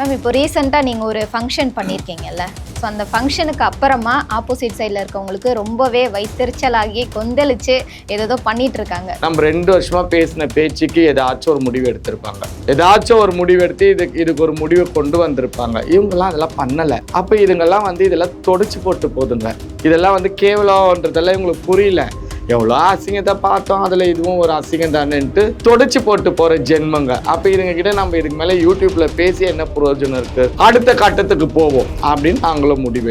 Ma'am இப்போ ரீசெண்டாக நீங்கள் ஒரு ஃபங்க்ஷன் பண்ணியிருக்கீங்கல்ல, ஸோ அந்த ஃபங்க்ஷனுக்கு அப்புறமா ஆப்போசிட் சைடில் இருக்கவங்களுக்கு ரொம்பவே வைத்தெரிச்சலாகி கொந்தளிச்சு ஏதோ பண்ணிட்டு இருக்காங்க. நம்ம 2 வருஷமா பேசின பேச்சுக்கு ஏதாச்சும் ஒரு முடிவு எடுத்திருப்பாங்க, ஏதாச்சும் ஒரு முடிவு எடுத்து இதுக்கு ஒரு முடிவை கொண்டு வந்திருப்பாங்க. இவங்கெல்லாம் அதெல்லாம் பண்ணலை. அப்போ இதுங்கெல்லாம் இதெல்லாம் தொடச்சு போட்டு போதுங்க. இதெல்லாம் கேவலம்ன்றதெல்லாம் இவங்களுக்கு புரியல. எவ்வளோ அசிங்கத்தை பார்த்தோம், அதில் இதுவும் ஒரு அசிங்கம் தானேன்ட்டு தொடச்சு போட்டு போகிற ஜென்மங்க. அப்போ இதுங்க கிட்ட நம்ம இதுக்கு மேலே யூடியூப்ல பேசி என்ன பிரயோஜனம் இருக்கு, அடுத்த கட்டத்துக்கு போவோம் அப்படின்னு நாங்களும் முடிவு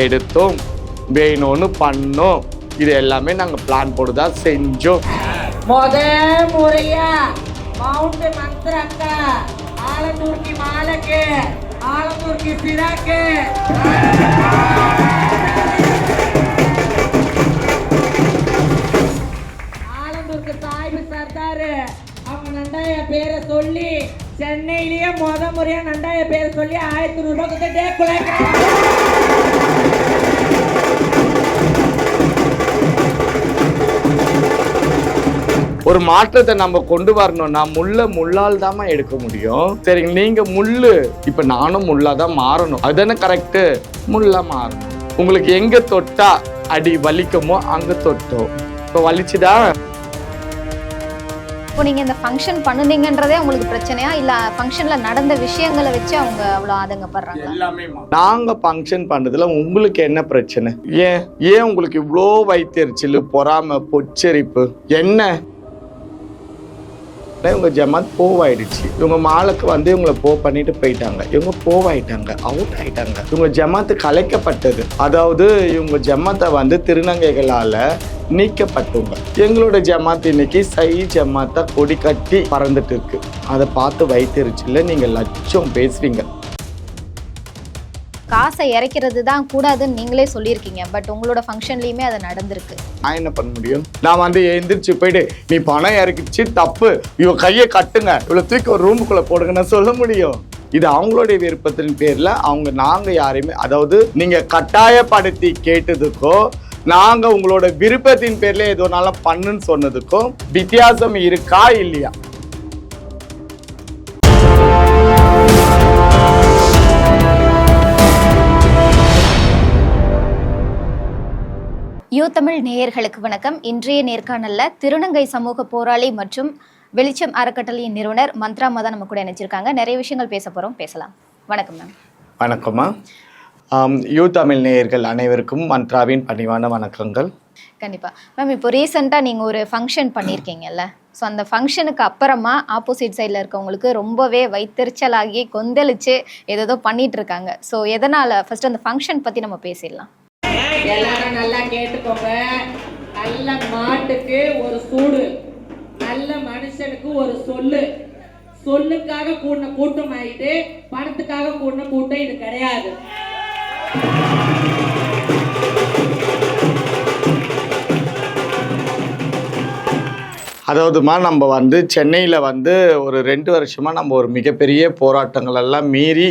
எடுத்தோம் வேணும்னு பண்ணோம். இது எல்லாமே நாங்கள் பிளான் போட்டு தான் செஞ்சோம். முறையா மவுண்ட் மந்திரக்கா ஆலந்தூர்க்கு மாலக்கு ஆலந்தூர்க்கு சிராக்கு அவங்க நண்டாய பேரை சொல்லி சென்னையிலேயே முறையா நண்டாய பேரை சொல்லி 1000 ரூபாய் ஒரு மாற்றத்தை நம்ம கொண்டு வரணும்னா முள்ளால் தாமா எடுக்க முடியும். சரிங்க, நீங்க முள்ளு, இப்ப நானும் முள்ளாதான் மாறணும். அதுதானே கரெக்டு. முள்ளா மாறணும். உங்களுக்கு எங்க தொட்டா அடி வலிக்குமோ அங்க தொட்டோம். இப்போ வலிச்சுதா? இப்போ நீங்கள் இந்த ஃபங்க்ஷன் பண்ணுனீங்கன்றதே உங்களுக்கு பிரச்சனையா, இல்லை ஃபங்க்ஷனில் நடந்த விஷயங்களை வச்சு அவங்க அவ்வளோ ஆதங்கப்படுறாங்க? எல்லாமே நாங்கள் ஃபங்க்ஷன் பண்ணதுல உங்களுக்கு என்ன பிரச்சனை? ஏன் உங்களுக்கு இவ்வளோ வைத்தெரிச்சல், பொறாமை, பொச்சரிப்பு என்ன? இவங்க ஜமாத் போவாயிடுச்சு. இவங்க மாலுக்கு இவங்களை பண்ணிட்டு போயிட்டாங்க. இவங்க போவாயிட்டாங்க, அவுட் ஆயிட்டாங்க. இவங்க ஜமாத்து கலைக்கப்பட்டது. அதாவது இவங்க ஜமாத்தை திருநங்கைகளால நீக்கப்பட்டவங்க. எங்களோட ஜமாத் இன்னைக்கு சை ஜமாத்தா கொடி கட்டி பறந்துட்டு இருக்கு. அதை பார்த்து வைத்தெரிச்சல நீங்க லட்சம் பேசுறீங்க. காசை இறக்கிறது தான் கூடாதுன்னு நீங்களே சொல்லியிருக்கீங்க. பட் உங்களோட ஃபங்க்ஷன்லையுமே அது நடந்திருக்கு. நான் என்ன பண்ண முடியும்? நான் எந்திரிச்சு போயிட்டு நீ பணம் இறக்கிச்சு தப்பு, இவ கையை கட்டுங்க, இவ்வளோ தூக்கி ஒரு ரூமுக்குள்ள போடுங்க நான் சொல்ல முடியும்? இது அவங்களுடைய விருப்பத்தின் பேர்ல நாங்க யாரையுமே, அதாவது நீங்க கட்டாயப்படுத்தி கேட்டதுக்கோ நாங்க உங்களோட விருப்பத்தின் பேர்ல எதுனாலும் பண்ணுன்னு சொன்னதுக்கும் வித்தியாசம் இருக்கா இல்லையா? யூ தமிழ் நேயர்களுக்கு வணக்கம். இன்றைய நேர்காணல்ல திருநங்கை சமூக போராளி மற்றும் வெளிச்சம் அறக்கட்டளையின் நிறுவனர் மந்த்ராமா தான் நம்ம கூட நினைச்சிருக்காங்க. நிறைய விஷயங்கள் பேச போறோம், பேசலாம். வணக்கம் மேம். வணக்கம்மா. யூ தமிழ் நேயர்கள் அனைவருக்கும் மந்த்ராவின் பணிவான வணக்கங்கள். கண்டிப்பா மேம். இப்போ ரீசெண்டாக நீங்கள் ஒரு ஃபங்க்ஷன் பண்ணியிருக்கீங்கல்ல, ஸோ அந்த ஃபங்க்ஷனுக்கு அப்புறமா ஆப்போசிட் சைடில் இருக்கவங்களுக்கு ரொம்பவே வைத்தெரிச்சலாகி கொந்தளிச்சு ஏதோ பண்ணிட்டு இருக்காங்க. ஸோ எதனால் ஃபர்ஸ்ட் அந்த ஃபங்க்ஷன் பற்றி நம்ம பேசிடலாம். எல்லாரும் நல்லா கேட்டுக்கோங்க. நல்ல மாட்டுக்கு ஒரு சூடு, நல்ல மனுஷனுக்கு ஒரு சொல்லு. சொல்லுக்காக கூடின கூட்டம் ஆயிட்டு பணத்துக்காக கூடின கூட்டம் இது கிடையாது. அதாவதுமா நம்ம சென்னையில் ஒரு 2 வருஷமாக நம்ம ஒரு மிகப்பெரிய போராட்டங்கள் எல்லாம் மீறி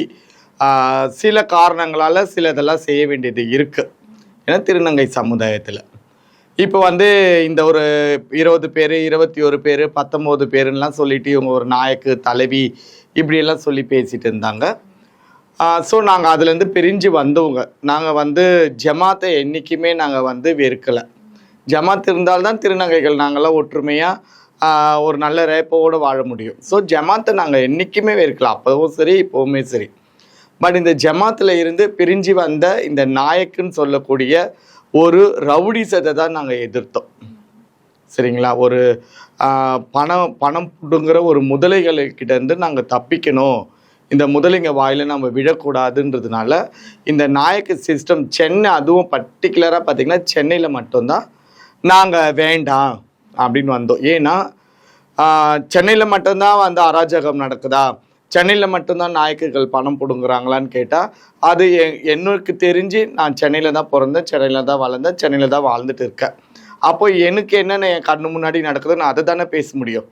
சில காரணங்களால் சில இதெல்லாம் செய்ய வேண்டியது இருக்குது. ஏன்னா திருநங்கை சமுதாயத்தில் இப்போ இந்த ஒரு 20 பேர் 21 பேர் 19 பேருன்னெலாம் சொல்லிட்டு இவங்க ஒரு நாயக்கு தலைவி இப்படியெல்லாம் சொல்லி பேசிகிட்டு இருந்தாங்க. ஸோ நாங்கள் அதுலேருந்து பிரிஞ்சு வந்தவங்க. நாங்கள் ஜமாத்தை என்றைக்குமே நாங்கள் வெறுக்கலை. ஜமாத் இருந்தால்தான் திருநங்கைகள் நாங்களாம் ஒற்றுமையாக ஒரு நல்ல ரேப்போடு வாழ முடியும். ஸோ ஜமாத்தை நாங்கள் என்றைக்குமே வெறுக்கலை, அப்போவும் சரி இப்போவுமே சரி. பட் இந்த ஜமாத்தில் இருந்து பிரிஞ்சு வந்த இந்த நாயக்குன்னு சொல்லக்கூடிய ஒரு ரவுடிசத்தை தான் நாங்கள் எதிர்த்தோம். சரிங்களா? ஒரு பணம் புடுங்குற ஒரு முதலைகள்கிட்டேருந்து நாங்கள் தப்பிக்கணும், இந்த முதலைங்க வாயில் நம்ம விழக்கூடாதுன்றதுனால இந்த நாயக்கு சிஸ்டம் சென்னை, அதுவும் பர்டிகுலராக பார்த்திங்கன்னா சென்னையில் மட்டும்தான் நாங்கள் வேண்டாம் அப்படின்னு வந்தோம். ஏன்னா சென்னையில் மட்டும்தான் அராஜகம் நடக்குதா, சென்னையில் மட்டும்தான் நாயக்குகள் பணம் பிடுங்குறாங்களான்னு கேட்டால் அது எனக்கு தெரிஞ்சு நான் சென்னையில் தான் பிறந்தேன், சென்னையில் தான் வளர்ந்தேன், சென்னையில் தான் வாழ்ந்துட்டு இருக்கேன். அப்போ எனக்கு என்னென்ன என் கண்ணு முன்னாடி நடக்குது நான் அதை தானே பேச முடியும்.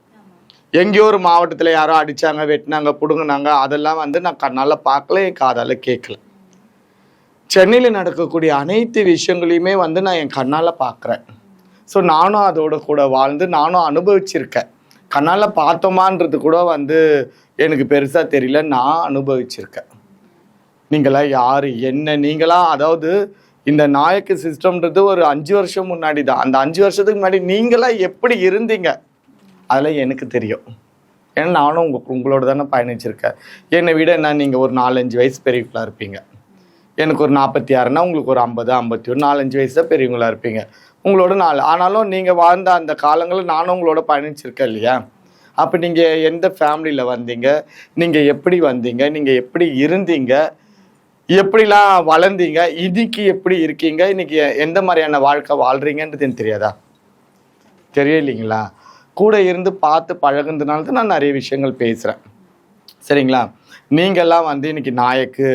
எங்கேயோ ஒரு மாவட்டத்தில் யாரோ அடித்தாங்க, வெட்டினாங்க, பிடுங்குனாங்க, அதெல்லாம் நான் கண்ணால் பார்க்கல, என் காதால் கேட்கல. சென்னையில் நடக்கக்கூடிய அனைத்து விஷயங்களையுமே நான் என் கண்ணால் பார்க்குறேன். ஸோ நானும் அதோட கூட வாழ்ந்து நானும் அனுபவிச்சிருக்கேன். கண்ணால் பார்த்தோமான்றது கூட எனக்கு பெருசாக தெரியல, நான் அனுபவிச்சிருக்கேன். நீங்களா யார் என்ன நீங்களா, அதாவது இந்த நாயக்கு சிஸ்டம்ன்றது ஒரு 5 வருஷம் முன்னாடி தான். அந்த 5 வருஷத்துக்கு முன்னாடி நீங்களா எப்படி இருந்தீங்க அதெல்லாம் எனக்கு தெரியும். ஏன்னா நானும் உங்களோட தானே பயணிச்சிருக்கேன். என்னை விட என்ன நீங்கள் ஒரு 4-5 வயசு பெரியவங்களா இருப்பீங்க. எனக்கு ஒரு 46னா உங்களுக்கு ஒரு 50 51 4-5 வயசு தான் பெரியவங்களா இருப்பீங்க. உங்களோட 4 ஆனாலும் நீங்கள் வாழ்ந்த அந்த காலங்களில் நானும் உங்களோட பயணிச்சிருக்கேன் இல்லையா? அப்போ நீங்கள் எந்த ஃபேமிலியில் வந்தீங்க, நீங்கள் எப்படி வந்தீங்க, நீங்கள் எப்படி இருந்தீங்க, எப்படிலாம் வளர்ந்தீங்க, இன்னைக்கு எப்படி இருக்கீங்க, இன்னைக்கு எந்த மாதிரியான வாழ்க்கை வாழ்கிறீங்கன்றது எனக்கு தெரியாதா? தெரியலைங்களா? கூட இருந்து பார்த்து பழகுனதுனால தான் நான் நிறைய விஷயங்கள் பேசுகிறேன். சரிங்களா? நீங்கள்லாம் வந்து இன்னைக்கு நாயக்கு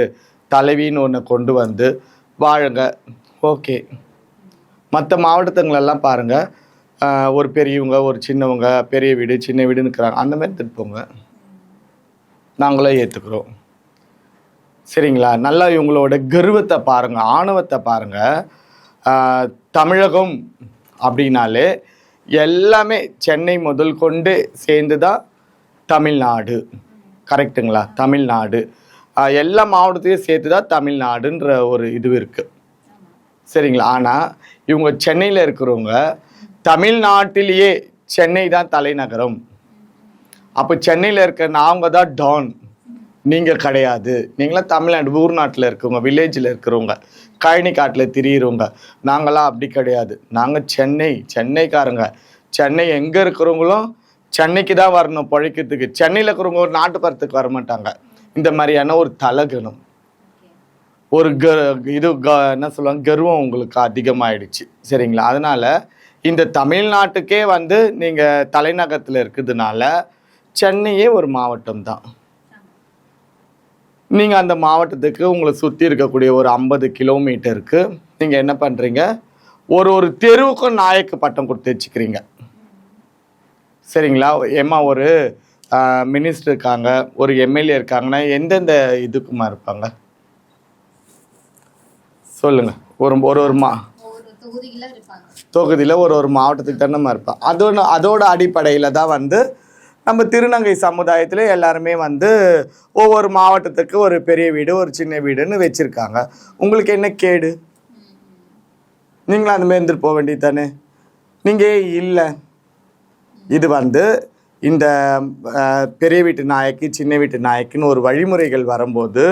தலைவின்னு ஒன்று கொண்டு வந்து வாழுங்க. ஓகே, மற்ற மாவட்டத்துங்களெல்லாம் பாருங்கள், ஒரு பெரியவங்க ஒரு சின்னவங்க, பெரிய வீடு சின்ன வீடுன்னு இருக்கிறாங்க. அந்த மாதிரி திருப்போங்க, நாங்களே ஏற்றுக்குறோம். சரிங்களா? நல்லா இவங்களோட கர்வத்தை பாருங்கள், ஆணவத்தை பாருங்கள். தமிழகம் அப்படின்னாலே எல்லாமே சென்னை முதல் கொண்டு சேர்ந்து தான் தமிழ்நாடு. கரெக்டுங்களா? தமிழ்நாடு எல்லா மாவட்டத்தையும் சேர்த்து தான் தமிழ்நாடுன்ற ஒரு இது இருக்குது. சரிங்களா? ஆனால் இவங்க சென்னையில் இருக்கிறவங்க தமிழ்நாட்டிலேயே சென்னை தான் தலைநகரம். அப்போ சென்னையில் இருக்க நாங்கள் தான் டான், நீங்கள் கிடையாது. நீங்களாம் தமிழ்நாடு ஊர் நாட்டில் இருக்கிறவங்க, வில்லேஜில் இருக்கிறவங்க, கழனி காட்டில் திரியிறவங்க. நாங்களாம் அப்படி கிடையாது. நாங்கள் சென்னைக்காரங்க. சென்னை எங்கே இருக்கிறவங்களும் சென்னைக்கு தான் வரணும் பழைக்கிறதுக்கு. சென்னையில் இருக்கிறவங்க ஒரு நாட்டுப்புறத்துக்கு வர மாட்டாங்க. இந்த மாதிரியான ஒரு தலகணம், ஒரு என்ன சொல்லுவாங்க, கர்வம் உங்களுக்கு அதிகமாகிடுச்சு. சரிங்களா? அதனால் இந்த தமிழ்நாட்டுக்கே வந்து நீங்கள் தலைநகரத்தில் இருக்கிறதுனால சென்னையே ஒரு மாவட்டம் தான். நீங்கள் அந்த மாவட்டத்துக்கு உங்களை சுற்றி இருக்கக்கூடிய ஒரு 50 கிலோமீட்டருக்கு நீங்கள் என்ன பண்ணுறீங்க, ஒரு தெருவுக்கும் நாயக்கு பட்டம் கொடுத்து வச்சுக்கிறீங்க. சரிங்களா? ஏமா ஒரு மினிஸ்டர் இருக்காங்க, ஒரு எம்எல்ஏ இருக்காங்கன்னா எந்தெந்த இதுக்குமா இருப்பாங்க சொல்லுங்கள்? ஒரு தொகுதியில் ஒரு மாவட்டத்துக்கு தானே இருப்பாங்க. அதோட அடிப்படையில் தான் வந்து நம்ம திருநங்கை சமுதாயத்தில் எல்லாருமே வந்து ஒவ்வொரு மாவட்டத்துக்கு ஒரு பெரிய வீடு ஒரு சின்ன வீடுன்னு வச்சுருக்காங்க. உங்களுக்கு என்ன கேடு? நீங்களும் அந்த மாதிரி இருந்துட்டு போக வேண்டியது தானே. நீங்கள் இல்லை, இது வந்து இந்த பெரிய வீட்டு நாயக்கு சின்ன வீட்டு நாயக்குன்னு ஒரு வழிமுறைகள் வரும்போது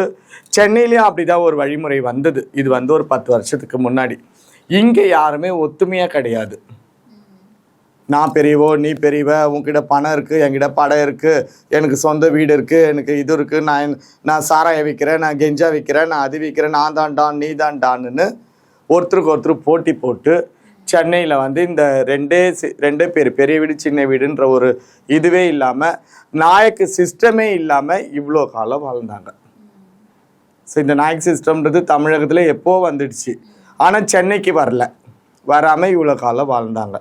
சென்னையிலையும் அப்படி தான் ஒரு வழிமுறை வந்தது. இது வந்து ஒரு 10 வருஷத்துக்கு முன்னாடி. இங்கே யாருமே ஒத்துமையாக கிடையாது. நான் பெரியவோ நீ பெரியவ, உன்கிட்ட பணம் இருக்குது, என்கிட்ட படம் இருக்குது, எனக்கு சொந்த வீடு இருக்குது, எனக்கு இது இருக்குது, நான் சாராயம் விற்கிறேன், நான் கெஞ்சா விற்கிறேன், நான் அது விற்கிறேன், நான் தான் டான் நீ தான் டான்னு ஒருத்தருக்கு ஒருத்தர் போட்டி போட்டு சென்னையில் வந்து இந்த ரெண்டே பேர் பெரிய வீடு சின்ன வீடுன்ற ஒரு இதுவே இல்லாமல் நாயக்கு சிஸ்டமே இல்லாமல் இவ்வளோ காலம் வாழ்ந்தாங்க. ஸோ இந்த நாயக் சிஸ்டம்ன்றது தமிழகத்தில் எப்போ வந்துடுச்சு, ஆனால் சென்னைக்கு வராமல் இவ்வளோ காலம் வாழ்ந்தாங்க.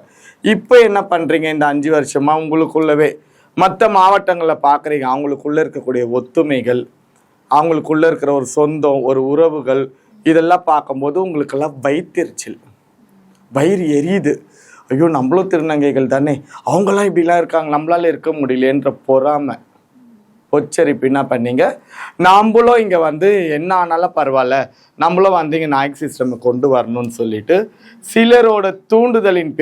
இப்போ என்ன பண்ணுறீங்க, இந்த 5 வருஷமாக உங்களுக்குள்ளவே மற்ற மாவட்டங்களில் பார்க்குறீங்க, அவங்களுக்குள்ளே இருக்கக்கூடிய ஒத்துமைகள், அவங்களுக்குள்ளே இருக்கிற ஒரு சொந்தம், ஒரு உறவுகள், இதெல்லாம் பார்க்கும்போது உங்களுக்கெல்லாம் வயிறு எரியுது. ஐயோ, நம்மளும் திருநங்கைகள் தானே, அவங்களாம் இப்படிலாம் இருக்காங்க, நம்மளால இருக்க முடியலன்ற பொறாமை பொச்சரிப்பு என்ன பண்ணீங்க, நம்மளும் இங்கே வந்து என்ன ஆனாலும் பரவாயில்ல, நம்மளும் வந்து இங்கே நாயக் சிஸ்டம் கொண்டு வரணும்னு சொல்லிட்டு சிலரோட தூண்டுதலின்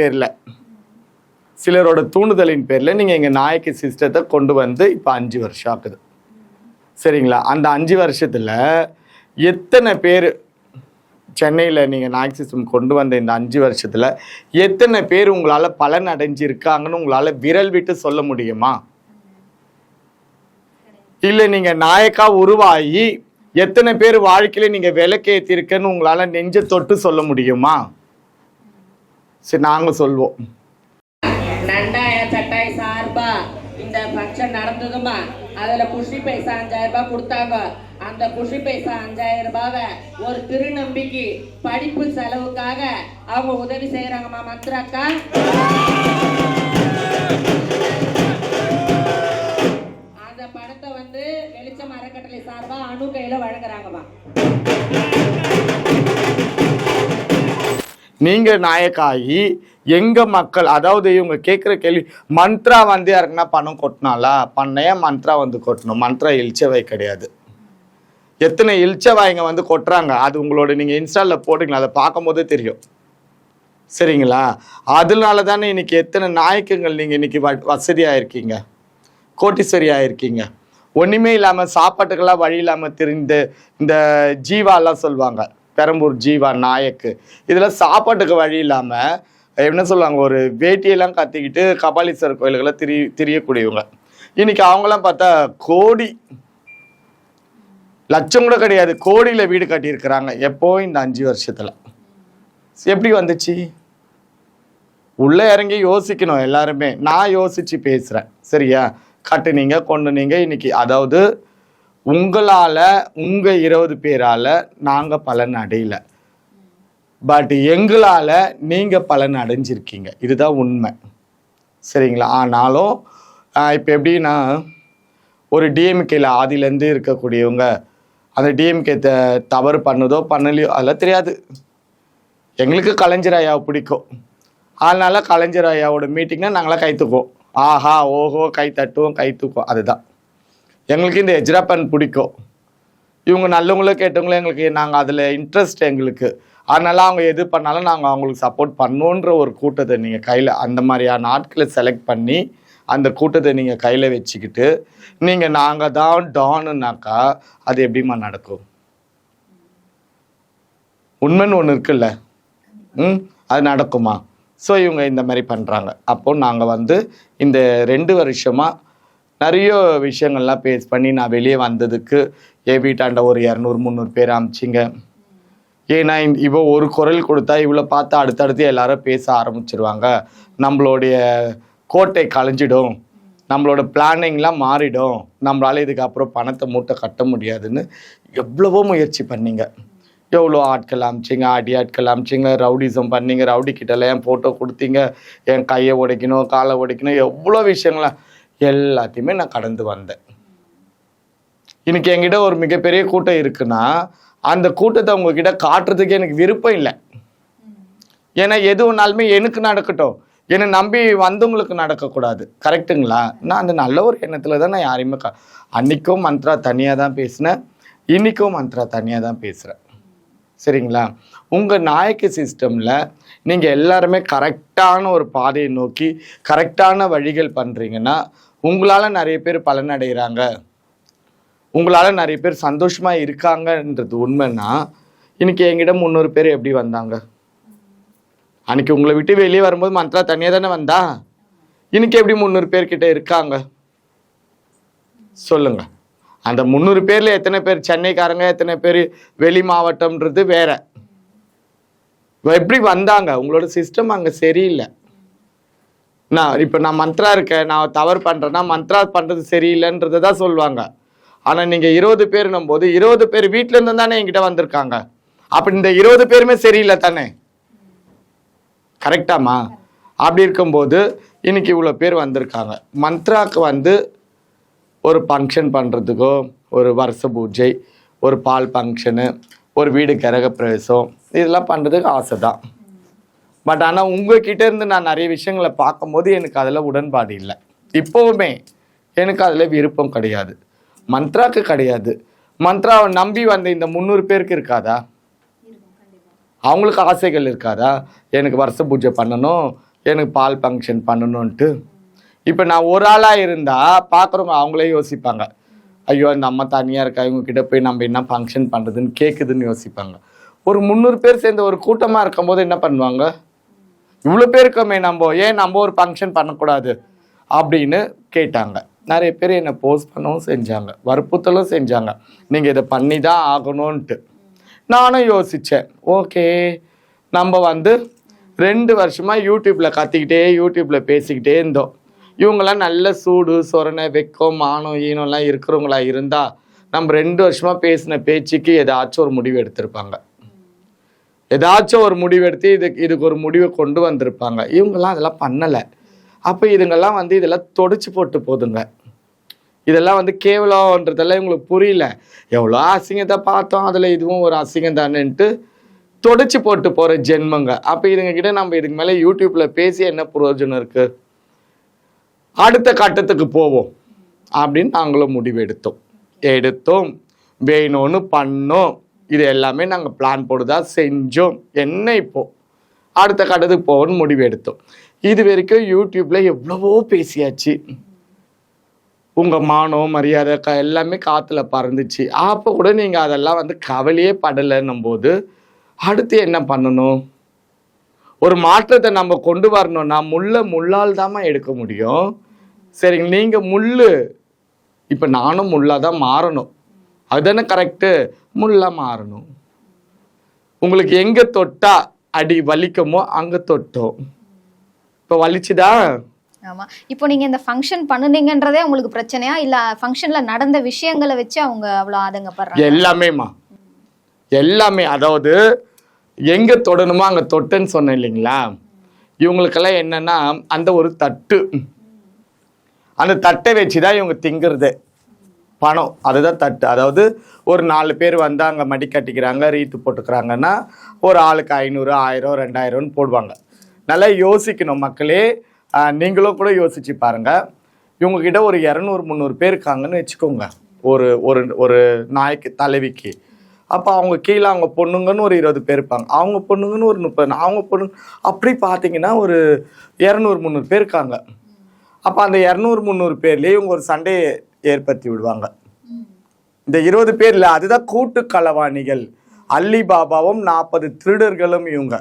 பேரில் நீங்கள் எங்கள் நாயக்கு சிஸ்டத்தை கொண்டு வந்து இப்போ 5 வருஷம் ஆகுது. சரிங்களா? அந்த 5 வருஷத்தில் எத்தனை பேர் சென்னையில் நீங்கள் நாயக் சிஸ்டம் கொண்டு வந்த இந்த 5 வருஷத்தில் எத்தனை பேர் உங்களால் பலன் அடைஞ்சிருக்காங்கன்னு உங்களால் விரல் விட்டு சொல்ல முடியுமா? இல்லை நீங்கள் நாயக்கா உருவாகி எத்தனை பேர் வாழ்க்கையில நீங்கள் விளக்கேற்றிருக்கன்னு உங்களால் நெஞ்ச தொட்டு சொல்ல முடியுமா? சரி, நாங்கள் சொல்வோம். நண்டாய சட்டாய் சார்பா இந்த ஃபங்க்ஷன் நடந்ததுமா, அதுல குஷி பைசா 5000 ரூபாய் கொடுத்தாங்க. அந்த குஷி பைசா 5000 ரூபாவை ஒரு திருநம்பிக்கை படிப்பு செலவுக்காக அவங்க உதவி செய்யறாங்கம்மா. மந்த்ராக்கா அந்த பணத்தை வந்து வெளிச்சம் அறக்கட்டளை சார்பா அணு கையில வழங்குறாங்கம்மா. நீங்கள் நாயக்காகி எங்கள் மக்கள், அதாவது இவங்க கேட்குற கேள்வி, மந்த்ரா வந்து யாருக்குன்னா பணம் கொட்டினாலா? பண்ணையா மந்த்ரா வந்து கொட்டணும். மந்த்ரா இழிச்சவை கிடையாது. எத்தனை இல்ச்சவாய்ங்க வந்து கொட்டுறாங்க. அது உங்களோட நீங்கள் இன்ஸ்டாலில் போட்டிங்களா, அதை பார்க்கும்போதே தெரியும். சரிங்களா? அதனால தானே இன்னைக்கு எத்தனை நாயக்கங்கள் நீங்கள் இன்னைக்கு வசதியாக இருக்கீங்க, கோட்டீஸ்வரியாக இருக்கீங்க. ஒன்றுமே இல்லாமல் சாப்பாட்டுக்கெல்லாம் வழி இல்லாமல் தெரிந்த இந்த ஜீவாலாம் சொல்லுவாங்க, பெரம்பூர் ஜீவா நாயக்கு. இதில் சாப்பாட்டுக்கு வழி இல்லாமல் என்ன சொல்லுவாங்க, ஒரு வேட்டியெல்லாம் கத்திக்கிட்டு கபாலீஸ்வரர் கோயில்களை திரியக்கூடியவங்க. இன்னைக்கு அவங்களாம் பார்த்தா கோடி, லட்சம் கூட கிடையாது, கோடியில் வீடு கட்டியிருக்கிறாங்க. எப்போ? இந்த 5 வருஷத்தில். எப்படி வந்துச்சு? உள்ளே இறங்கி யோசிக்கணும் எல்லாருமே. நான் யோசிச்சு பேசுகிறேன், சரியா? கட்டுனீங்க, கொண்டுனீங்க. இன்னைக்கு அதாவது உங்களால், உங்கள் 20 பேரால் நாங்கள் பலன் அடையல, பட் எங்களால் நீங்கள் பலன் அடைஞ்சிருக்கீங்க. இதுதான் உண்மை, சரிங்களா? ஆனாலும் இப்போ எப்படின்னா, ஒரு டிஎம்கேல ஆதிலேருந்து இருக்கக்கூடியவங்க அந்த டிஎம்கே தவறு பண்ணுதோ பண்ணலையோ அதெல்லாம் தெரியாது. எங்களுக்கு கலைஞர் ஐயாவை பிடிக்கும், அதனால கலைஞர் ஐயாவோட மீட்டிங்னா நாங்களாம் கை தூக்குவோம். ஆஹா ஓஹோ கை தட்டுவோம், கை தூக்குவோம். அதுதான் எங்களுக்கு. இந்த எஜ்ராப்பன் பிடிக்கும். இவங்க நல்லவங்களும் கேட்டவங்களும் எங்களுக்கு, நாங்கள் அதில் இன்ட்ரெஸ்ட் எங்களுக்கு. அதனால அவங்க எது பண்ணாலும் நாங்கள் அவங்களுக்கு சப்போர்ட் பண்ணுன்ற ஒரு கூட்டத்தை நீங்கள் கையில், அந்த மாதிரியான ஆட்களை செலக்ட் பண்ணி அந்த கூட்டத்தை நீங்கள் கையில் வச்சுக்கிட்டு நீங்கள் நாங்கள் தான் டானுனாக்கா அது எப்படிமா நடக்கும்? உண்மைன்னு ஒன்று இருக்குல்ல, அது நடக்குமா? ஸோ இவங்க இந்த மாதிரி பண்ணுறாங்க. அப்போது நாங்கள் வந்து இந்த 2 வருஷமாக நிறைய விஷயங்கள்லாம் பேஸ் பண்ணி நான் வெளியே வந்ததுக்கு என் வீட்டாண்ட ஒரு 200-300 பேர் அமிச்சிங்க. ஏன்னா இவ ஒரு குரல் கொடுத்தா இவ்வளோ பார்த்து அடுத்தடுத்து எல்லாரும் பேச ஆரம்பிச்சிருவாங்க, நம்மளுடைய கோட்டை கலைஞ்சிடும், நம்மளோட பிளானிங்லாம் மாறிடும், நம்மளால இதுக்கப்புறம் பணத்தை மூட்டை கட்ட முடியாதுன்னு எவ்வளவோ முயற்சி பண்ணிங்க. எவ்வளோ ஆட்கள் அமிச்சிங்க, அடி ஆட்கள் அமிச்சிங்க, ரவுடிசம் பண்ணிங்க, ரவுடி கிட்டலாம் என் ஃபோட்டோ கொடுத்தீங்க, என் கையை உடைக்கணும், காலை உடைக்கணும், எவ்வளோ விஷயங்கள எல்லாத்தையுமே நான் கடந்து வந்தேன். இன்னைக்கு என்கிட்ட ஒரு மிகப்பெரிய கூட்டம் இருக்குன்னா அந்த கூட்டத்தை உங்ககிட்ட காட்டுறதுக்கு எனக்கு விருப்பம் இல்லை. ஏன்னா எது ஒன்றாலுமே எனக்கு நடக்கட்டும், என்னை நம்பி வந்தவங்களுக்கு நடக்கக்கூடாது. கரெக்டுங்களா? நான் அந்த நல்ல ஒரு எண்ணத்தில் தான் நான் யாரையுமே அன்றைக்கும் மந்த்ரா தனியாக தான் பேசினேன், இன்றைக்கும் மந்த்ரா தனியாக தான் பேசுகிறேன், சரிங்களா? உங்கள் நாயக்கு சிஸ்டமில் நீங்கள் எல்லாருமே கரெக்டான ஒரு பாதையை நோக்கி கரெக்டான வழிகள் பண்ணுறீங்கன்னா உங்களால் நிறைய பேர் பலனடைகிறாங்க, உங்களால் நிறைய பேர் சந்தோஷமாக இருக்காங்கன்றது உண்மைன்னா இன்றைக்கி என்கிட்ட 300 பேர் எப்படி வந்தாங்க? அன்றைக்கி உங்களை விட்டு வெளியே வரும்போது மந்த்ரா தனியாக தானே வந்தா, இன்னைக்கு எப்படி 300 பேர்கிட்ட இருக்காங்க சொல்லுங்க? அந்த 300 பேர்ல எத்தனை பேர் சென்னைக்காரங்க, எத்தனை பேர் வெளி மாவட்டம்ன்றது வேற. எப்படி வந்தாங்க? உங்களோட சிஸ்டம் அங்கே சரியில்லை. நான் மந்த்ரா இருக்கேன், நான் தவறு பண்ணுறேன்னா மந்த்ரா பண்ணுறது சரியில்லைன்றதை தான் சொல்லுவாங்க. ஆனால் நீங்கள் 20 பேருன்னும் போது 20 பேர் வீட்டிலேருந்து தானே என்கிட்ட வந்திருக்காங்க. அப்படி இந்த 20 பேருமே சரியில்லை தானே? கரெக்டாமா? அப்படி இருக்கும்போது இன்னைக்கு இவ்வளோ பேர் வந்திருக்காங்க. மந்த்ராக்கு வந்து ஒரு ஃபங்க்ஷன் பண்ணுறதுக்கோ, ஒரு வருஷ பூஜை, ஒரு பால் ஃபங்க்ஷனு, ஒரு வீடு கிரகப்பிரவேசம், இதெல்லாம் பண்ணுறதுக்கு ஆசை தான். பட் ஆனால் உங்ககிட்ட இருந்து நான் நிறைய விஷயங்களை பார்க்கும்போது எனக்கு அதில் உடன்பாடு இல்லை. இப்போவுமே எனக்கு அதில் விருப்பம் கிடையாது, மந்த்ராக்கு கிடையாது. மந்த்ராவை நம்பி வந்த இந்த 300 பேருக்கு இருக்காதா? அவங்களுக்கு ஆசைகள் இருக்காதா? எனக்கு வருஷ பூஜை பண்ணணும், எனக்கு பால் ஃபங்க்ஷன் பண்ணணுன்ட்டு. இப்போ நான் ஒரு ஆளாக இருந்தால் பார்க்குறவங்க அவங்களே யோசிப்பாங்க, ஐயோ இந்த அம்மா தனியாக இருக்கா, இவங்ககிட்ட போய் நம்ம என்ன ஃபங்க்ஷன் பண்ணுறதுன்னு கேட்குதுன்னு யோசிப்பாங்க. ஒரு 300 பேர் சேர்ந்த ஒரு கூட்டமாக இருக்கும்போது என்ன பண்ணுவாங்க, இவ்வளோ பேருக்குமே நம்ம ஒரு ஃபங்க்ஷன் பண்ணக்கூடாது அப்படின்னு கேட்டாங்க. நிறைய பேர் என்னை போஸ்ட் பண்ணவும் செஞ்சாங்க, வற்புறுத்தலும் செஞ்சாங்க, நீங்கள் இதை பண்ணி தான் ஆகணும்ன்ட்டு. நானும் யோசித்தேன், ஓகே நம்ம 2 வருஷமாக யூடியூப்பில் கத்திக்கிட்டே யூடியூப்பில் பேசிக்கிட்டே இருந்தோம். இவங்கெல்லாம் நல்ல சூடு சொரணை வெக்கம் மானம் ஈனம்லாம் இருக்கிறவங்களா இருந்தால் நம்ம 2 வருஷமாக பேசின பேச்சுக்கு ஏதாச்சும் ஒரு முடிவு எடுத்திருப்பாங்க, ஏதாச்சும் ஒரு முடிவு எடுத்து இதுக்கு ஒரு முடிவை கொண்டு வந்திருப்பாங்க. இவங்கெல்லாம் அதெல்லாம் பண்ணலை. அப்போ இதுங்கெல்லாம் இதெல்லாம் தொடச்சி போட்டு போதுங்க. இதெல்லாம் கேவலன்றதெல்லாம் இவங்களுக்கு புரியல. எவ்வளோ அசிங்கத்தை பார்த்தோம், அதில் இதுவும் ஒரு அசிங்கம் தானேன்ட்டு தொடச்சி போட்டு போகிற ஜென்மங்க. அப்போ இதுங்ககிட்ட நம்ம இதுக்கு மேலே யூடியூப்பில் பேசி என்ன பிரயோஜனம் இருக்குது? அடுத்த கட்டத்துக்கு போவோம் அப்படின்னு நாங்களும் முடிவு எடுத்தோம். வேணும்னு பண்ணோம். இது எல்லாமே நாங்கள் பிளான் போட்டுதான் செஞ்சோம். என்ன இப்போ அடுத்த கட்டத்துக்கு போகணும்னு முடிவு எடுத்தோம். இது வரைக்கும் யூடியூப்ல எவ்வளவோ பேசியாச்சு. உங்கள் மானம் மரியாதை எல்லாமே காற்றுல பறந்துச்சு. அப்போ கூட நீங்கள் அதெல்லாம் வந்து கவலையே படலைன்னும் போது அடுத்து என்ன பண்ணணும்? ஒரு மாற்றத்தை நம்ம கொண்டு வரணும்னா முள்ளால் தாம்மா எடுக்க முடியும். சரிங்க, நீங்கள் முள்ளு, இப்போ நானும் முள்ளாக தான் மாறணும். அதுதானே கரெக்டு? முள்ளாக மாறணும். உங்களுக்கு எங்கே தொட்டா அடி வலிக்குமோ அங்கே தொட்டோம். இப்போ வலிச்சுதா? ஆமா. இப்போ நீங்க இந்த ஃபங்க்ஷன் பண்ணுனீங்கன்றதே உங்களுக்கு பிரச்சனையா, இல்ல ஃபங்க்ஷன்ல நடந்த விஷயங்களை வச்சு அவங்க அவ்வளவு ஆதங்கப்படுறாங்க? எல்லாமேம்மா, எல்லாமே. அதாவது எங்க தொடணுமோ அங்க தொட்டேன்னு சொன்னேன் இல்லைங்களா? இவங்களுக்கெல்லாம் என்னன்னா அந்த ஒரு தட்டு, அந்த தட்டை வச்சுதான் இவங்க திங்கிறது பணம். அதுதான் தட்டு. அதாவது ஒரு 4 பேர் வந்து அங்கே மடி கட்டிக்கிறாங்க, ரீத்து போட்டுக்கிறாங்கன்னா ஒரு ஆளுக்கு 500, 1000, 2000 போடுவாங்க. நல்லா யோசிக்கணும் மக்களே. நீங்களும் கூட யோசிச்சு பாருங்க. இவங்ககிட்ட ஒரு 200, 300 பேர் இருக்காங்கன்னு வச்சுக்கோங்க, ஒரு ஒரு ஒரு நாய்க்கு தலைவிக்கு. அப்போ அவங்க கீழே அவங்க பொண்ணுங்கன்னு ஒரு 20 பேர் இருப்பாங்க, அவங்க பொண்ணுங்கன்னு ஒரு 30, அவங்க பொண்ணு, அப்படி பார்த்தீங்கன்னா ஒரு 200, 300 பேர் இருக்காங்க. அப்போ அந்த 200, 300 பேர்லேயே இவங்க ஒரு சண்டையை ஏற்படுத்தி விடுவாங்க. இந்த 20 பேர்ல அதுதான் கூட்டு களவாணிகள். அலி பாபாவும் 40 திருடர்களும் இவங்க.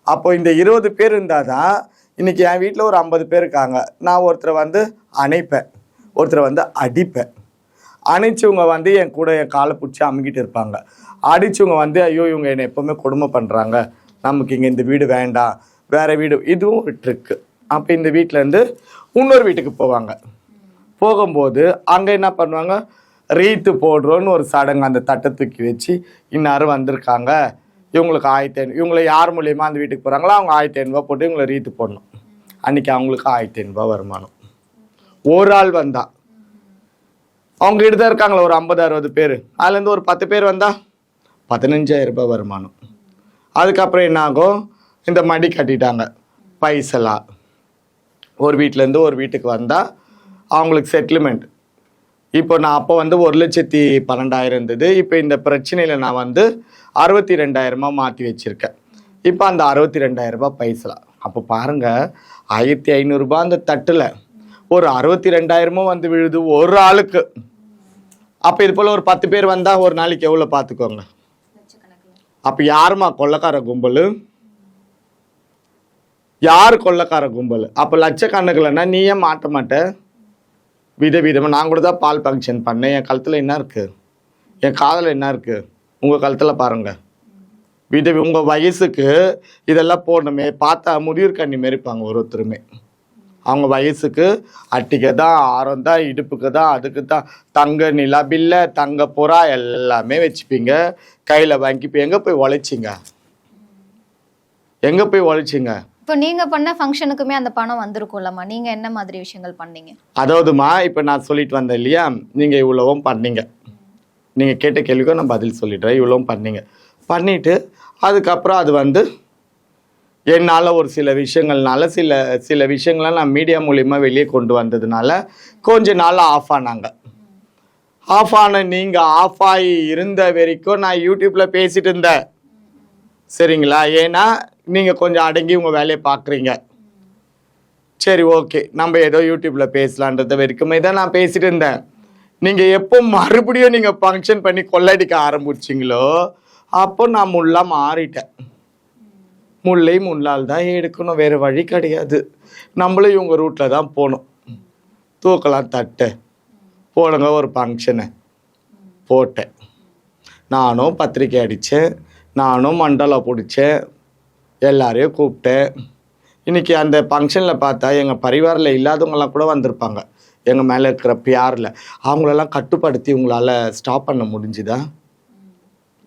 அப்போ இந்த 20 பேர் இருந்தால் தான் இன்னைக்கு என் வீட்டில் ஒரு 50 பேர் இருக்காங்க. நான் ஒருத்தரை வந்து அணைப்பேன், ஒருத்தரை வந்து அடிப்பேன். அணைச்சவங்க வந்து என் கூட என் காலை பிடிச்சி அமுக்கிட்டு இருப்பாங்க. அடிச்சவங்க வந்து ஐயோ இவங்க என்னை எப்பவுமே கொடுமை பண்ணுறாங்க, நமக்கு இங்கே இந்த வீடு வேண்டாம், வேற வீடு. இதுவும் ஒரு ட்ரிக்கு. அப்போ இந்த வீட்டிலேருந்து இன்னொரு வீட்டுக்கு போவாங்க. போகும்போது அங்கே என்ன பண்ணுவாங்க, ரீத்து போடுறோன்னு ஒரு சடங்கு. அந்த தட்டை தூக்கி வச்சு இன்னாரும் வந்திருக்காங்க, இவங்களுக்கு 1500, இவங்களை யார் மூலியமாக அந்த வீட்டுக்கு போகிறாங்களோ அவங்க 1500 போட்டு இவங்களை ரீத்து போடணும். அன்றைக்கி அவங்களுக்கு 1500 வருமானம். ஒரு ஆள் வந்தா, அவங்க கிட்ட தான் இருக்காங்களா ஒரு 50-60 பேர், அதுலேருந்து ஒரு 10 பேர் வந்தால் 15000 வருமானம். அதுக்கப்புறம் என்ன ஆகும், இந்த மடி கட்டிட்டாங்க பைசலா. ஒரு வீட்டிலேருந்து ஒரு வீட்டுக்கு வந்தால் அவங்களுக்கு செட்டில்மெண்ட். இப்போ நான் அப்போ வந்து 1,12,000 இருந்தது. இப்போ இந்த பிரச்சனையில் நான் வந்து 62,000 மாற்றி வச்சுருக்கேன். இப்போ அந்த 62,000 பைசலா. அப்போ பாருங்கள், 1500 அந்த தட்டில் ஒரு 62,000 வந்து விழுது ஒரு ஆளுக்கு. அப்போ இது போல் ஒரு 10 பேர் வந்தால் ஒரு நாளைக்கு எவ்வளோ பார்த்துக்கோங்க. அப்போ யாருமா கொள்ளைக்கார கும்பல்? யார் கொள்ளைக்கார கும்பல்? அப்போ லட்சக்கணக்கில்னா நீ ஏன் மாட்ட மாட்ட? விதவிதமாக நான் கூட தான் பால் ஃபங்க்ஷன் பண்ணேன். என் கழுத்தில் என்ன இருக்குது, என் காதில் என்ன இருக்குது, உங்கள் கழுத்தில் பாருங்கள். உங்கள் வயசுக்கு இதெல்லாம் போடணுமே. பார்த்தா முதியோர் கண்ணி மாரிப்பாங்க ஒருத்தருமே. அவங்க வயசுக்கு அட்டிக்கு தான், ஆரம் தான், இடுப்புக்கு தான், அதுக்கு தான் தங்க நிலபில்லை, தங்க புறா எல்லாமே வச்சுப்பீங்க, கையில் வாங்கிப்போ. எங்கே போய் உழைச்சிங்க? எங்கே போய் உழைச்சிங்க? இப்போ நீங்க பண்ண ஃபங்க்ஷனுக்குமே அந்த பணம் வந்திருக்கும்லம்மா, நீங்க என்ன மாதிரி விஷயங்கள் பண்ணீங்க? அதாவதுமா, இப்போ நான் சொல்லிட்டு வந்தேன் இல்லையா, நீங்கள் இவ்வளவும் பண்ணீங்க. நீங்கள் கேட்ட கேள்விக்கும் நான் பதில் சொல்லிடுறேன். இவ்வளவும் பண்ணீங்க. பண்ணிவிட்டு அதுக்கப்புறம் அது வந்து என்னால் ஒரு சில விஷயங்கள்னால சில விஷயங்களை நான் மீடியா மூலிமா வெளியே கொண்டு வந்ததுனால கொஞ்ச நாள் ஆஃப் ஆனாங்க. ஆஃப் ஆன நீங்கள் ஆஃப் ஆகி இருந்த வரைக்கும் நான் யூடியூப்பில் பேசிகிட்டு இருந்தேன். சரிங்களா? ஏன்னா நீங்கள் கொஞ்சம் அடங்கி உங்கள் வேலையை பார்க்குறீங்க. சரி, ஓகே, நம்ம ஏதோ யூடியூப்பில் பேசலான்றத வரைக்குமே தான் நான் பேசிகிட்டு இருந்தேன். நீங்கள் எப்போ மறுபடியும் நீங்கள் ஃபங்க்ஷன் பண்ணி கொள்ளடிக்க ஆரம்பிச்சிங்களோ அப்போ நான் முள்ளாக மாறிட்டேன். முல்லை முள்ளால் தான் எடுக்கணும், வேறு வழி கிடையாது. நம்மளும் இவங்க ரூட்டில் தான் போகணும். தூக்கலாம் தட்டை போடுங்க. ஒரு ஃபங்க்ஷனை போட்டேன். நானும் பத்திரிக்கை அடித்தேன், நானும் மண்டலம் பிடிச்சேன், எல்லாரையும் கூப்பிட்டேன். இன்றைக்கி அந்த ஃபங்க்ஷனில் பார்த்தா எங்கள் பரிவாரில் இல்லாதவங்களாம் கூட வந்திருப்பாங்க. எங்கள் மேலே இருக்கிற பியாரில் அவங்களெல்லாம் கட்டுப்படுத்தி உங்களால் ஸ்டாப் பண்ண முடிஞ்சுதா?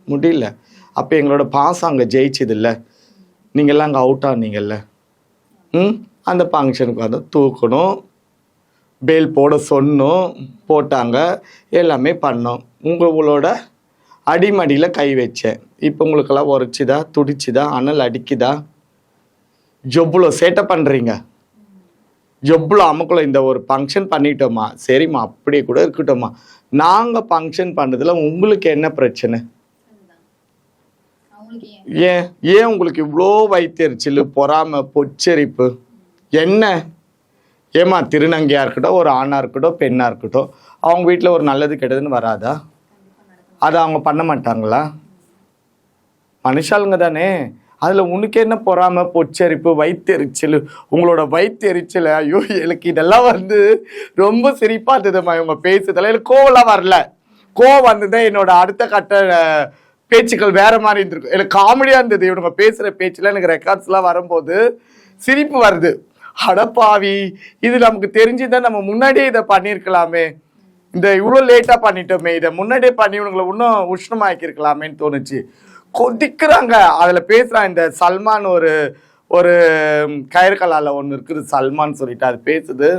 முடியல. அப்போ எங்களோட பாசம் அங்கே ஜெயிச்சதில்ல, நீங்கள்லாம் அங்கே அவுட் ஆனீங்கல்ல. அந்த ஃபங்க்ஷனுக்கு வந்து தூக்கணும், பேல் போட சொன்னோம், போட்டாங்க, எல்லாமே பண்ணோம். உங்களோட அடிமடியில் கை வச்சேன். இப்போ உங்களுக்கெல்லாம் உரைச்சிதா, துடிச்சுதா, அனல் அடிக்குதா? எவ்வளோ சேட்டை பண்ணுறீங்க, எவ்வளோ அமுக்குள்ள. இந்த ஒரு ஃபங்க்ஷன் பண்ணிட்டோமா, சரிம்மா அப்படியே கூட இருக்கட்டும்மா, நாங்கள் ஃபங்க்ஷன் பண்ணுறதுல உங்களுக்கு என்ன பிரச்சனை? ஏன் ஏன் உங்களுக்கு இவ்வளோ வயிற்றெரிச்சல், பொறாமை, பொச்சரிப்பு என்ன? ஏமா திருநங்கையாக இருக்கட்டும், ஒரு ஆணாக இருக்கட்டும், பெண்ணாக இருக்கட்டும், அவங்க வீட்டில் ஒரு நல்லது கெட்டதுன்னு வராதா? அதை அவங்க பண்ண மாட்டாங்களா? மனுஷாளுங்க தானே. அதில் உனக்கு என்ன பொறாமை, பொச்சரிப்பு, வயிற்றெரிச்சல்? உங்களோட வயிற்றெரிச்சல், ஐயோ எனக்கு இதெல்லாம் ரொம்ப சிரிப்பாக இருந்ததுமா இவங்க பேசுறதுல. எனக்கு கோவம்லாம் வரல. கோவம் வந்ததுதான் என்னோட அடுத்த கட்ட பேச்சுக்கள் வேற மாதிரி இருந்திருக்கும். எனக்கு காமெடியாக இருந்தது இவங்க பேசுகிற பேச்சில். எனக்கு ரெக்கார்ட்ஸ்லாம் வரும்போது சிரிப்பு வருது. அடப்பாவி, இது நமக்கு தெரிஞ்சுதான் நம்ம முன்னாடியே இதை பண்ணியிருக்கலாமே, இந்த இவ்வளோ லேட்டாக பண்ணிட்டோமே, இதை முன்னாடியே பண்ணி இவங்களை இன்னும் உஷ்ணமாக்கியிருக்கலாமேன்னு தோணுச்சு. கொதிக்கிறாங்க. அதில் பேசுகிறான் இந்த சல்மான், ஒரு கயிறுக்கலால் ஒன்று இருக்குது சல்மான் சொல்லிட்டு, அது பேசுது.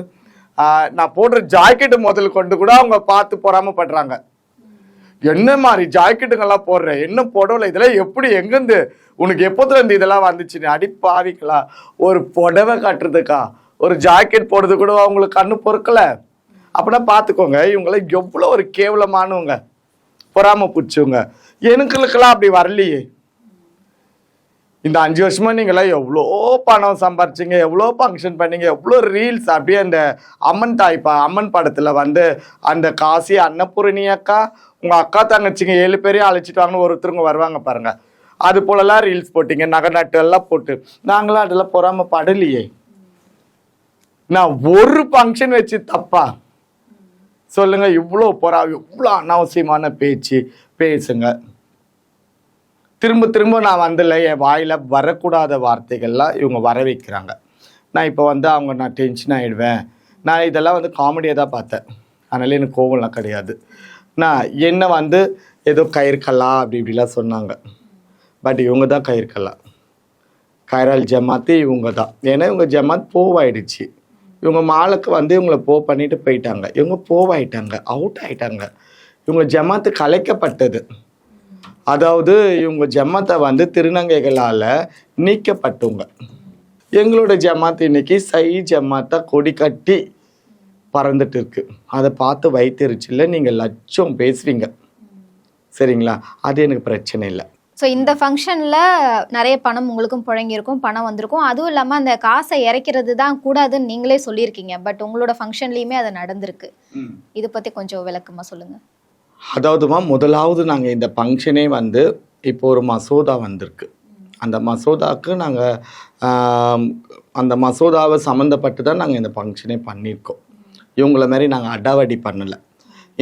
நான் போடுற ஜாக்கெட்டு முதல் கொண்டு கூட அவங்க பார்த்து பொறாமப்படுறாங்க. என்ன மாதிரி ஜாக்கெட்டுங்கெல்லாம் போடுற, என்ன புடவை இதெல்லாம் எப்படி, எங்கேருந்து உனக்கு எப்போதுலேருந்து இதெல்லாம் வந்துச்சுன்னு? அடிப்பாவிங்களா, ஒரு புடவை கட்டுறதுக்கா, ஒரு ஜாக்கெட் போடுறது கூட அவங்களுக்கு கண்ணு பொறுக்கலை. அப்படின்னா பார்த்துக்கோங்க, இவங்களாம் எவ்வளோ ஒரு கேவலமானவங்க, பொறாம பிடிச்சவங்க. எனக்குலாம் அப்படி வரலையே. இந்த 5 வருஷமா நீங்களாம் எவ்வளோ பணம் சம்பாரிச்சிங்க, எவ்வளோ ஃபங்க்ஷன் பண்ணீங்க, எவ்வளோ ரீல்ஸ். அப்படியே அந்த அம்மன் அம்மன் படத்தில் அந்த காசி அன்னபூரணி அக்கா, உங்கள் அக்கா தங்கச்சிங்க 7 பேரையும் அழைச்சிட்டு வாங்கன்னு ஒருத்தருங்க வருவாங்க பாருங்க, அது போலலாம் ரீல்ஸ் போட்டிங்க, நகை நட்டு எல்லாம் போட்டு. நாங்களாம் அதெல்லாம் பொறாம படலையே. நான் ஒரு ஃபங்க்ஷன் வச்சு தப்பா சொல்லுங்க? இவ்வளோ இவ்வளோ அனாவசியமான பேசுங்க. திரும்ப திரும்ப நான் என் வாயில் வரக்கூடாத வார்த்தைகள்லாம் இவங்க வர வைக்கிறாங்க. நான் இப்போ நான் டென்ஷன் ஆகிடுவேன். நான் இதெல்லாம் காமெடியாக தான் பார்த்தேன், அதனால எனக்கு கோவம்லாம் கிடையாது. நான் என்ன ஏதோ கயிறுக்கல்லா அப்படி இப்படிலாம் சொன்னாங்க. பட் இவங்க தான் கயிறுக்கல்லா, கைரால் ஜமாத்து இவங்க தான். ஏன்னா இவங்க ஜமாத் போவாயிடுச்சு. இவங்க மாலுக்கு இவங்களை பண்ணிட்டு போயிட்டாங்க. இவங்க போவாயிட்டாங்க, அவுட் ஆயிட்டாங்க. இவங்க ஜமாத்து கலைக்கப்பட்டது. அதாவது இவங்க ஜமாத்தை திருநங்கைகளால் நீக்கப்பட்டவங்க. எங்களோட ஜமாத்து இன்னைக்கு ஜமாத்தா கொடி கட்டி பறந்துட்டு இருக்கு. அதை பார்த்து வைத்தறிச்சில்ல நீங்கள் லட்சம் பேசுவீங்க, சரிங்களா? அது எனக்கு பிரச்சனை இல்லை. ஸோ இந்த ஃபங்க்ஷனில் நிறைய பணம் உங்களுக்கும் புழங்கியிருக்கும், பணம் வந்திருக்கும். அதுவும் இல்லாமல் அந்த காசை இறைக்கிறது தான் கூடாதுன்னு நீங்களே சொல்லியிருக்கீங்க. பட் உங்களோட ஃபங்க்ஷன்லேயுமே அது நடந்திருக்கு. இதை பற்றி கொஞ்சம் விளக்கமாக சொல்லுங்கள். அதாவதுமா, முதலாவது நாங்கள் இந்த ஃபங்க்ஷனே இப்போ ஒரு மசோதா வந்திருக்கு. அந்த மசோதாவுக்கு நாங்கள் அந்த மசோதாவை சம்மந்தப்பட்டு தான் நாங்கள் இந்த ஃபங்க்ஷனே பண்ணியிருக்கோம். இவங்கள மாதிரி நாங்கள் அடாவடி பண்ணலை.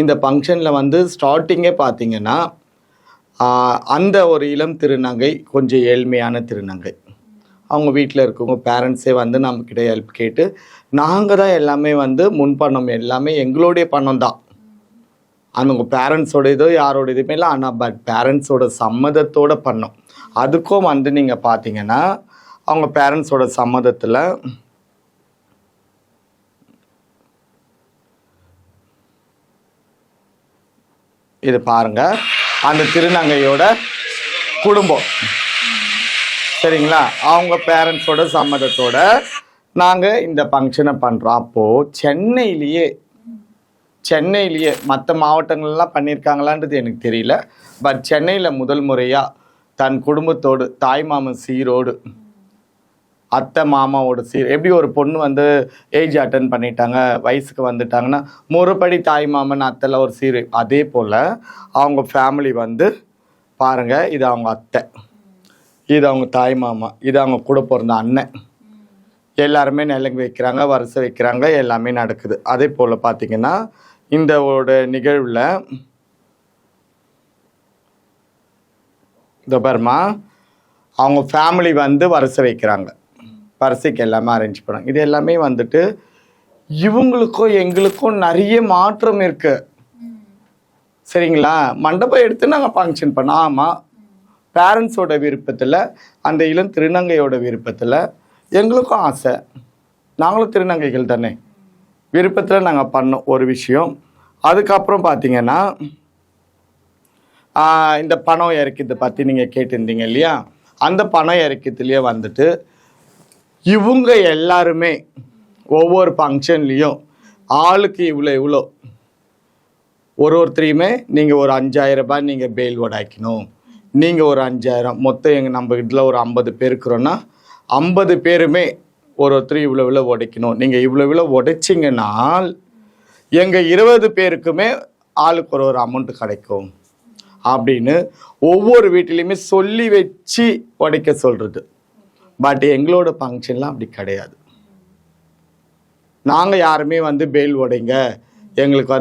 இந்த ஃபங்க்ஷனில் ஸ்டார்டிங்கே பார்த்தீங்கன்னா, அந்த ஒரு இளம் திருநங்கை கொஞ்சம் ஏழ்மையான திருநங்கை. அவங்க வீட்டில் இருக்கவங்க பேரண்ட்ஸே நம்மக்கிட்ட ஹெல்ப் கேட்டு, நாங்கள் தான் எல்லாமே முன்பணம் எல்லாமே எங்களுடைய பணம் தான். அவங்க பேரண்ட்ஸோட இதோ யாரோட இதுவுமே இல்லை. ஆனால் பட் பேரண்ட்ஸோட சம்மதத்தோடு பண்ணோம். அதுக்கும் நீங்கள் பார்த்தீங்கன்னா, அவங்க பேரண்ட்ஸோட சம்மதத்தில் இது பாருங்க, அந்த திருநங்கையோட குடும்பம், சரிங்களா? அவங்க பேரண்ட்ஸோட சம்மதத்தோட நாங்கள் இந்த ஃபங்க்ஷனை பண்ணுறோம். அப்போது சென்னையிலேயே மற்ற மாவட்டங்கள்லாம் பண்ணியிருக்காங்களான்றது எனக்கு தெரியல. பட் சென்னையில் முதல் முறையாக தன் குடும்பத்தோடு, தாய் மாமன் சீரோடு, அத்தை மாமாவோட சீர், எப்படி ஒரு பொண்ணு ஏஜ் அட்டன் பண்ணிட்டாங்க, வயசுக்கு வந்துட்டாங்கன்னா முறைப்படி தாய் மாமன் அத்தைல ஒரு சீர், அதே போல் அவங்க ஃபேமிலி பாருங்கள், இது அவங்க அத்தை, இது அவங்க தாய் மாமா, இது அவங்க கூட பிறந்த அண்ணன், எல்லாருமே நிலங்கு வைக்கிறாங்க, வரிசை வைக்கிறாங்க, எல்லாமே நடக்குது. அதே போல் பார்த்திங்கன்னா இந்த ஒரு நிகழ்வில் இந்த பர்மா அவங்க ஃபேமிலி வரிசை வைக்கிறாங்க, வரிசைக்கு எல்லாமே அரேஞ்ச் பண்ணாங்க. இது எல்லாமே இவங்களுக்கும் எங்களுக்கும் நிறைய மாற்றம் இருக்கு, சரிங்களா? மண்டபம் எடுத்து நாங்கள் ஃபங்க்ஷன் பண்ணோம். ஆமாம், பேரண்ட்ஸோட விருப்பத்தில், அந்த இளம் திருநங்கையோட விருப்பத்தில், எங்களுக்கும் ஆசை, நாங்களும் திருநங்கைகள் தானே, விருப்பத்தில் நாங்கள் பண்ணோம் ஒரு விஷயம். அதுக்கப்புறம் பார்த்தீங்கன்னா இந்த பணம் இறக்கியதை பற்றி நீங்கள் கேட்டிருந்தீங்க இல்லையா? அந்த பணம் இறக்கியத்துலேயே இவங்க எல்லாருமே ஒவ்வொரு ஃபங்க்ஷன்லேயும் ஆளுக்கு இவ்வளோ ஒருத்தரையுமே நீங்கள் ஒரு 5000 ரூபாய் நீங்கள் பெயில் உடைக்கணும், நீங்கள் ஒரு 5000, மொத்தம் நம்ம இதில் ஒரு 50 பேர் இருக்கிறோன்னா 50 பேருமே ஒருத்தர் இவ்வளோ உடைக்கணும், நீங்கள் இவ்வளோ உடைச்சிங்கனால் எங்கள் 20 பேருக்குமே ஆளுக்கு ஒரு அமௌண்ட் கிடைக்கும் அப்படின்னு ஒவ்வொரு வீட்டிலையுமே சொல்லி வச்சு உடைக்க சொல்கிறது. பட் எங்களோட ஃபங்க்ஷன்லாம் அப்படி கிடையாது. நாங்கள் யாருமே பெயில் உடைங்க, எங்களுக்கு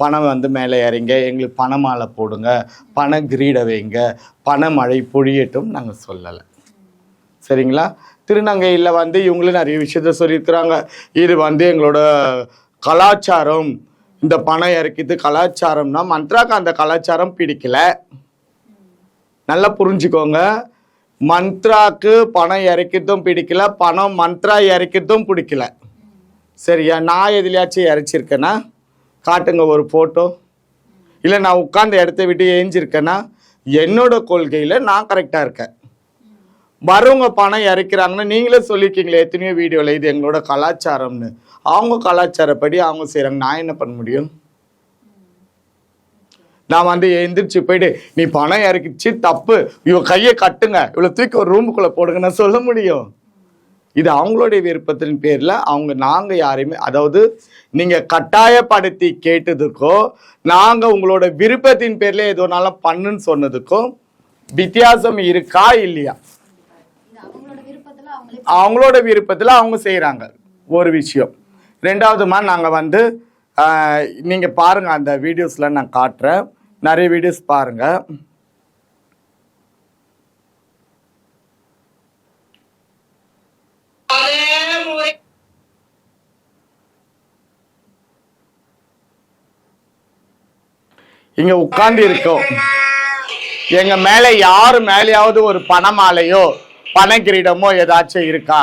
பணம் மேலே இறங்க, எங்களுக்கு பணமாலை போடுங்க, பண கிரீடை வைங்க, பணமழை பொழியட்டும் நாங்கள் சொல்லலை. சரிங்களா? திருநங்கையில் இவங்களும் நிறைய விஷயத்த சொல்லியிருக்கிறாங்க. இது எங்களோட கலாச்சாரம், இந்த பணம் இறக்கிது கலாச்சாரம்னா மந்த்ராக்கு அந்த கலாச்சாரம் பிடிக்கல. நல்லா புரிஞ்சுக்கோங்க, மந்த்ராக்கு பணம் இறக்கிதும் பிடிக்கல, பணம் மந்த்ரா இறக்கிதும் பிடிக்கல. சரியா? நான் எதுலையாச்சும் இறைச்சிருக்கேன்னா காட்டுங்க ஒரு ஃபோட்டோ. இல்லை நான் உட்கார்ந்த இடத்த விட்டு ஏஞ்சிருக்கேன்னா என்னோட கொள்கையில் நான் கரெக்டாக இருக்கேன். வரவங்க பணம் இறக்கிறாங்கன்னா நீங்களே சொல்லியிருக்கீங்களே எத்தனையோ வீடியோவில் இது எங்களோட கலாச்சாரம்னு. அவங்க கலாச்சாரப்படி அவங்க செய்கிறாங்க, நான் என்ன பண்ண முடியும்? நான் எந்திரிச்சு போயிட்டு நீ பணம் இறக்கிச்சு தப்பு, இவ கையை கட்டுங்க, இவ்வளோ தூக்கி ஒரு ரூமுக்குள்ளே போடுங்க நான் சொல்ல முடியும்? இது அவங்களுடைய விருப்பத்தின் பேரில் நாங்கள் யாரையுமே, அதாவது நீங்கள் கட்டாயப்படுத்தி கேட்டதுக்கோ நாங்கள் உங்களோட விருப்பத்தின் பேரில் எதுனாலும் பண்ணுன்னு சொன்னதுக்கும் வித்தியாசம் இருக்கா இல்லையா? அவங்களோட விருப்பத்தில் அவங்க செய்கிறாங்க ஒரு விஷயம். ரெண்டாவதுமா நாங்கள் நீங்கள் பாருங்கள், அந்த வீடியோஸில் நான் காட்டுறேன், நிறைய வீடியோஸ் பாருங்கள். இங்க உட்கார்ந்து இருக்கோம், எங்க மேல யாரு மேலேயாவது ஒரு பணமாலையோ பண கிரீடமோ ஏதாச்சும் இருக்கா?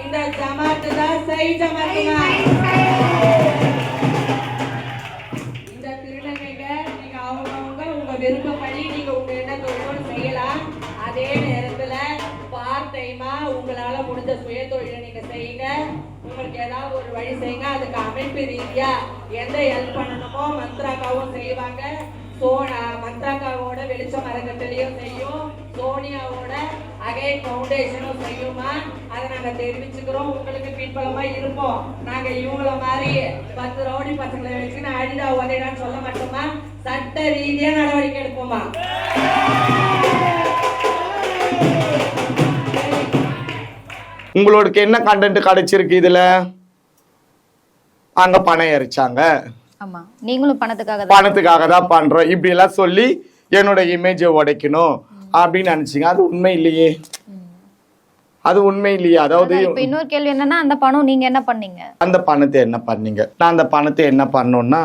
இந்த ஜமாத்து தான் சை ஜமாத்துமா. இந்த திருநங்கைங்க நீங்க அவங்கவுங்க உங்க விருப்பப்படி நீங்க உங்க என்ன தொழிலும் செய்யலாம். அதே நேரத்துல பார்ட் டைமா உங்களால முடிஞ்ச சுய தொழிலை நீங்க செய்யுங்க. உங்களுக்கு ஏதாவது ஒரு வழி செய்யுங்க. அதுக்கு அமைப்பு ரீதியா எந்த ஹெல்ப் பண்ணணுமோ மந்த்ராக்காவும் செய்வாங்க. மந்த்ராக்காவோட வெளிச்சம் அறக்கட்டளையும் செய்யும், சோனியாவோட அகைன் ஃபவுண்டேஷனும் செய்யுமா. அதை நாங்க தெரிவிச்சுக்கிறோம், உங்களுக்கு பின்பலமா இருப்போம். நாங்க இவங்கள மாதிரி 10 ரவுடி பசங்களை வச்சு நான் அடிடா உதைடான்னு சொல்ல மாட்டோமா, சட்ட ரீதியா நடவடிக்கை எடுப்போமா. உங்களுக்கு என்ன கண்டென்ட் கிடைச்சிருக்கு இதுல? அங்க பணம் எரிச்சாங்க, ஆமா நீங்களும் பணத்துக்காக தான் பண்றோம் இப்படி எல்லாம் சொல்லி என்னோட இமேஜை உடைக்கணும் அப்படின்னு நினைச்சீங்க. அது உண்மை இல்லையே, அது உண்மை இல்லையே. அதாவது இன்னொரு கேள்வி என்னன்னா, அந்த பணம் நீங்க என்ன பண்ணீங்க? அந்த பணத்தை என்ன பண்ணீங்க? நான் அந்த பணத்தை என்ன பண்ணோம்னா